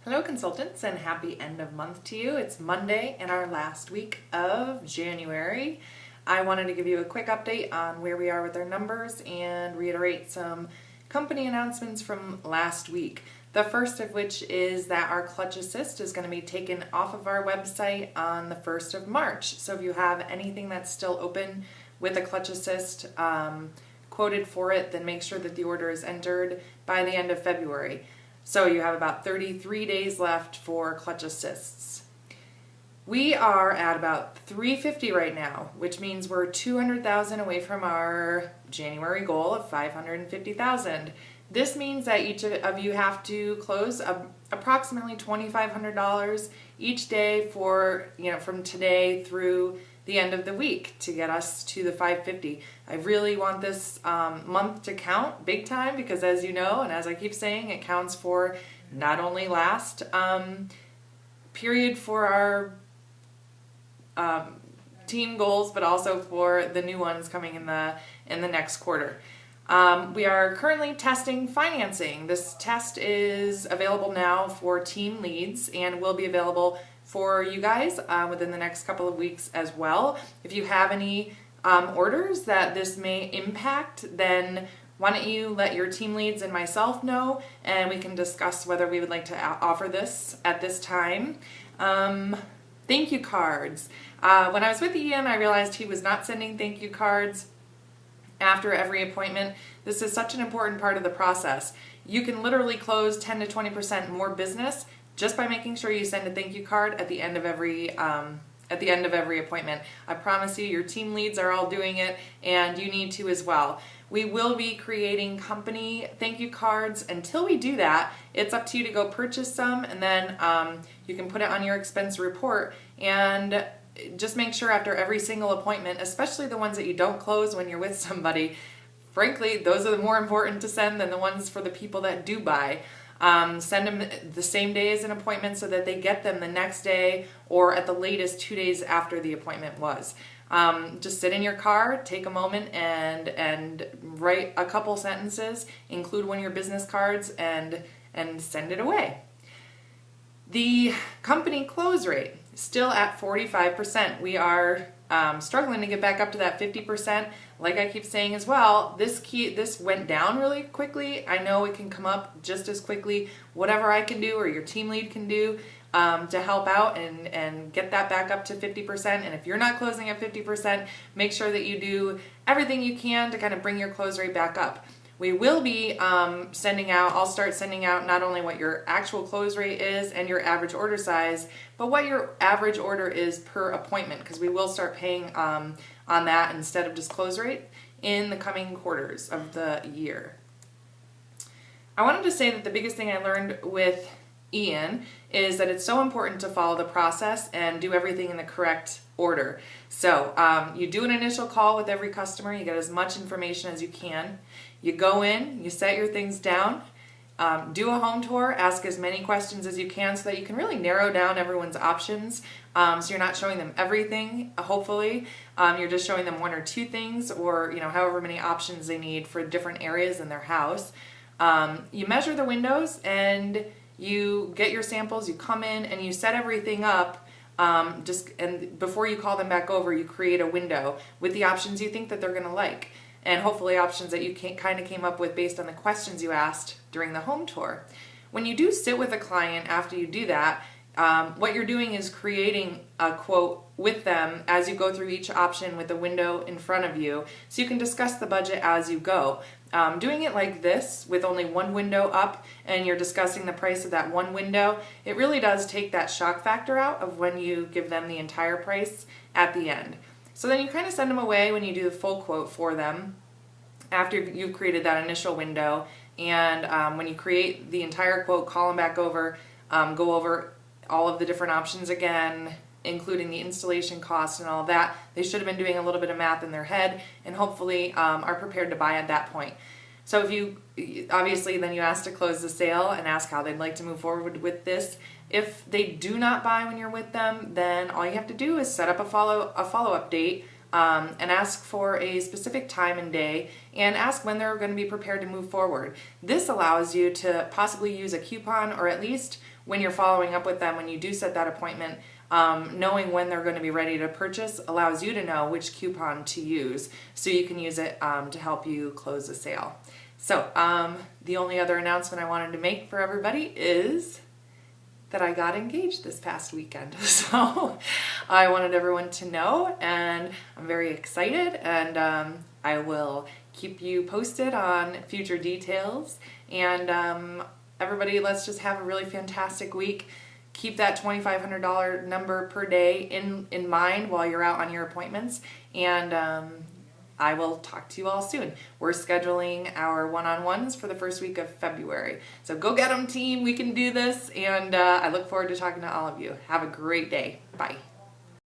Hello consultants, and happy end of month to you. It's Monday and our last week of January. I wanted to give you a quick update on where we are with our numbers and reiterate some company announcements from last week. The first of which is that our Clutch Assist is going to be taken off of our website on the 1st of March. So if you have anything that's still open with a Clutch Assist quoted for it, then make sure that the order is entered by the end of February. So you have about 33 days left for Clutch Assists. We are at about 350 right now, which means we're 200,000 away from our January goal of 550,000. This means that each of you have to close approximately $2,500 each day for, from today through the end of the week to get us to the 550. I really want this month to count big time because, as you know, and as I keep saying, it counts for not only last period for our team goals, but also for the new ones coming in the next quarter. We are currently testing financing. This test is available now for team leads and will be available for you guys within the next couple of weeks as well. If you have any orders that this may impact, then why don't you let your team leads and myself know, and we can discuss whether we would like to offer this at this time. Thank you cards. When I was with Ian, I realized he was not sending thank you cards after every appointment. This is such an important part of the process. You can literally close 10 to 20% more business just by making sure you send a thank you card at the end of every appointment. I promise you, your team leads are all doing it, and you need to as well. We will be creating company thank you cards. Until we do that, it's up to you to go purchase some, and then you can put it on your expense report. And just make sure after every single appointment, especially the ones that you don't close when you're with somebody, frankly, those are the more important to send than the ones for the people that do buy. Send them the same day as an appointment so that they get them the next day or at the latest 2 days after the appointment was. Just sit in your car, take a moment and write a couple sentences, include one of your business cards, and send it away. The company close rate still at 45%. We are struggling to get back up to that 50%. Like I keep saying as well, this went down really quickly. I know it can come up just as quickly. Whatever I can do or your team lead can do to help out and get that back up to 50%. And if you're not closing at 50%, make sure that you do everything you can to kind of bring your close rate back up. We will be I'll start sending out not only what your actual close rate is and your average order size, but what your average order is per appointment, because we will start paying on that instead of just close rate in the coming quarters of the year. I wanted to say that the biggest thing I learned with Ian is that it's so important to follow the process and do everything in the correct order. So you do an initial call with every customer, you get as much information as you can. You go in, you set your things down, do a home tour, ask as many questions as you can so that you can really narrow down everyone's options. So you're not showing them everything, hopefully. You're just showing them one or two things, or however many options they need for different areas in their house. You measure the windows and you get your samples, you come in and you set everything up. And before you call them back over, you create a window with the options you think that they're going to like, and hopefully options that you kind of came up with based on the questions you asked during the home tour. When you do sit with a client after you do that, what you're doing is creating a quote with them as you go through each option with a window in front of you, so you can discuss the budget as you go. Doing it like this with only one window up and you're discussing the price of that one window, it really does take that shock factor out of when you give them the entire price at the end. So then you kind of send them away when you do the full quote for them after you've created that initial window. And when you create the entire quote, call them back over, go over all of the different options again, including the installation cost and all of that. They should have been doing a little bit of math in their head and hopefully are prepared to buy at that point. So if you, obviously then you ask to close the sale and ask how they'd like to move forward with this. If they do not buy when you're with them, then all you have to do is set up a follow-up date and ask for a specific time and day, and ask when they're going to be prepared to move forward. This allows you to possibly use a coupon, or at least when you're following up with them, when you do set that appointment, knowing when they're going to be ready to purchase allows you to know which coupon to use, so you can use it to help you close a sale. So the only other announcement I wanted to make for everybody is that I got engaged this past weekend. So I wanted everyone to know, and I'm very excited, and I will keep you posted on future details. And everybody, let's just have a really fantastic week. Keep that $2,500 number per day in mind while you're out on your appointments, and I will talk to you all soon. We're scheduling our one-on-ones for the first week of February. So go get them, team. We can do this, and I look forward to talking to all of you. Have a great day. Bye.